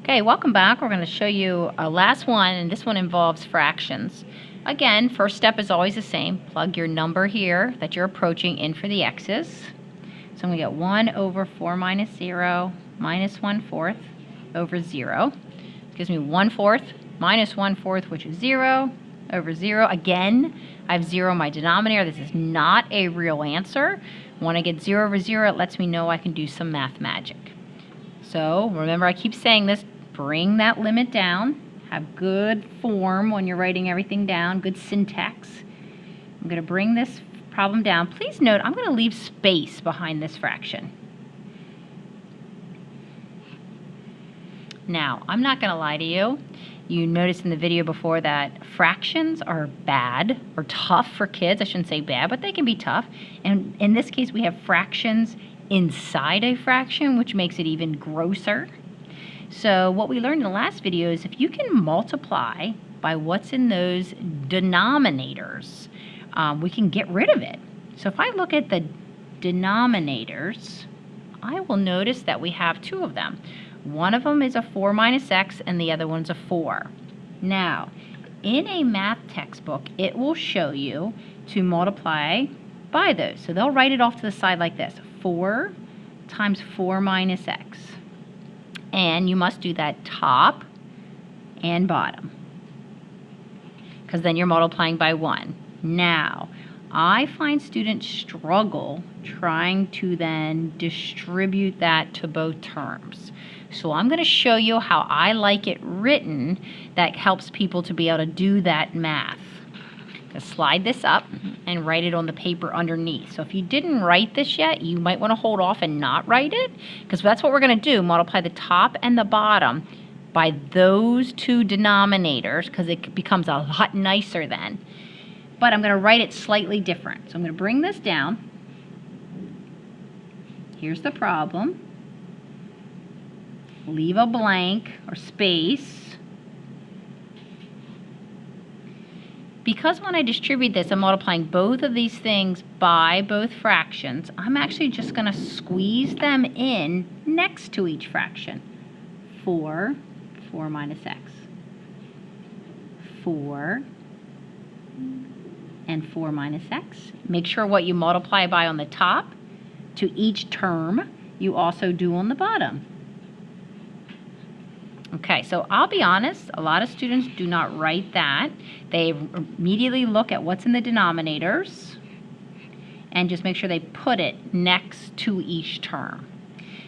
Okay, welcome back. We're going to show you a last one, and this one involves fractions. Again, first step is always the same. Plug your number here that you're approaching in for the x's. So I'm going to get 1 over 4 minus 0 minus 1/4 over 0. It gives me 1/4 minus 1/4, which is 0, over 0. Again, I have 0 in my denominator. This is not a real answer. When I get 0 over 0, it lets me know I can do some math magic. So remember, I keep saying this, bring that limit down. Have good form when you're writing everything down, good syntax. I'm going to bring this problem down. Please note, I'm going to leave space behind this fraction. Now, I'm not going to lie to you. You noticed in the video before that fractions are bad or tough for kids. I shouldn't say bad, but they can be tough. And in this case, we have fractions inside a fraction, which makes it even grosser. So what we learned in the last video is if you can multiply by what's in those denominators, we can get rid of it. So if I look at the denominators, I will notice that we have two of them. One of them is a 4 minus x, and the other one's a 4. Now, in a math textbook, it will show you to multiply by those. So they'll write it off to the side like this: 4 times 4 minus x. And you must do that top and bottom, because then you're multiplying by 1. Now, I find students struggle trying to then distribute that to both terms. So I'm going to show you how I like it written that helps people to be able to do that math. Just slide this up and write it on the paper underneath. So if you didn't write this yet, you might want to hold off and not write it, because that's what we're going to do, multiply the top and the bottom by those two denominators, because it becomes a lot nicer then. But I'm going to write it slightly different. So I'm going to bring this down. Here's the problem. Leave a blank or space. Because when I distribute this, I'm multiplying both of these things by both fractions, I'm actually just going to squeeze them in next to each fraction. 4 minus x. 4 and 4 minus x. Make sure what you multiply by on the top to each term, you also do on the bottom. Okay, so I'll be honest, a lot of students do not write that. They immediately look at what's in the denominators and just make sure they put it next to each term.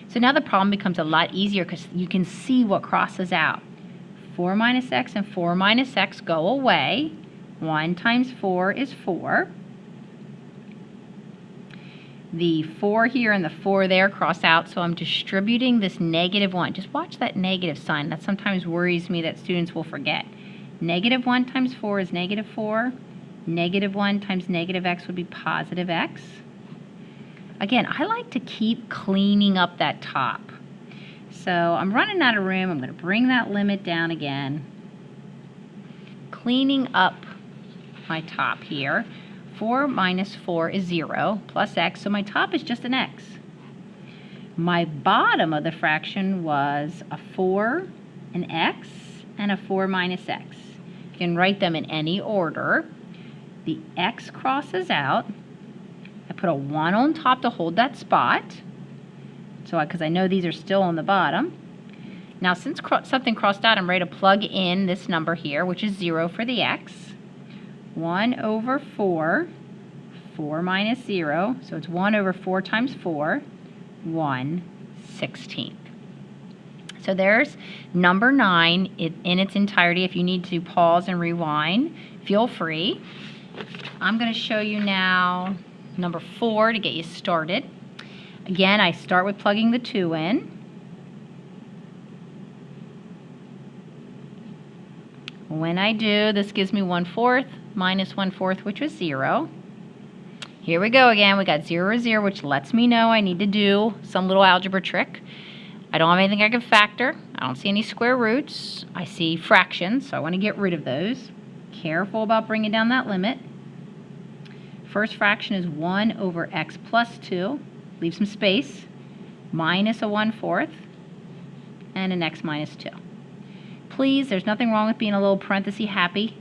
So now the problem becomes a lot easier because you can see what crosses out. 4 minus x and 4 minus x go away. 1 times 4 is 4. The 4 here and the 4 there cross out, so I'm distributing this -1. Just watch that negative sign. That sometimes worries me that students will forget. -1 times 4 is -4. -1 times -x would be positive x. Again, I like to keep cleaning up that top. So I'm running out of room. I'm going to bring that limit down again. Cleaning up my top here. 4 minus 4 is 0 plus x, so my top is just an x. My bottom of the fraction was a 4, an x, and a 4 minus x. You can write them in any order. The x crosses out. I put a 1 on top to hold that spot, so because I know these are still on the bottom. Now, since something crossed out, I'm ready to plug in this number here, which is 0 for the x. 1 over 4, 4 minus 0, so it's 1 over 4 times 4, 1/16. So there's number 9 in its entirety. If you need to pause and rewind, feel free. I'm going to show you now number 4 to get you started. Again, I start with plugging the 2 in. When I do, this gives me 1/4 minus 1/4, which was 0. Here we go again. We got 0, 0, which lets me know I need to do some little algebra trick. I don't have anything I can factor. I don't see any square roots. I see fractions, so I want to get rid of those. Careful about bringing down that limit. First fraction is 1 over x plus 2. Leave some space. Minus a 1/4 and an x minus 2. please, there's nothing wrong with being a little parenthesis happy.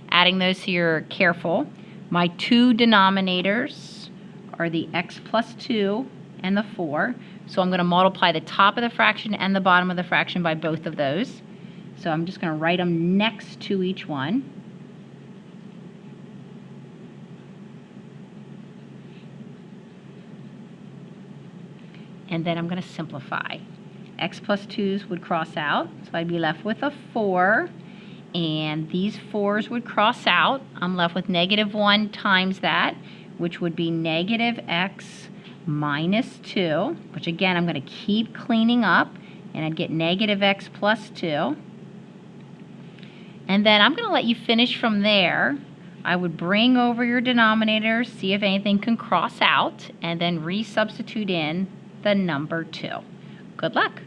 Adding those so you're careful. My two denominators are the x plus 2 and the 4. So I'm going to multiply the top of the fraction and the bottom of the fraction by both of those. So I'm just going to write them next to each one. And then I'm going to simplify. X plus 2's would cross out, so I'd be left with a 4. And these 4's would cross out. I'm left with -1 times that, which would be negative x minus 2, which again I'm going to keep cleaning up, and I'd get negative x plus 2. And then I'm going to let you finish from there. I would bring over your denominators, see if anything can cross out, and then resubstitute in the number 2. Good luck.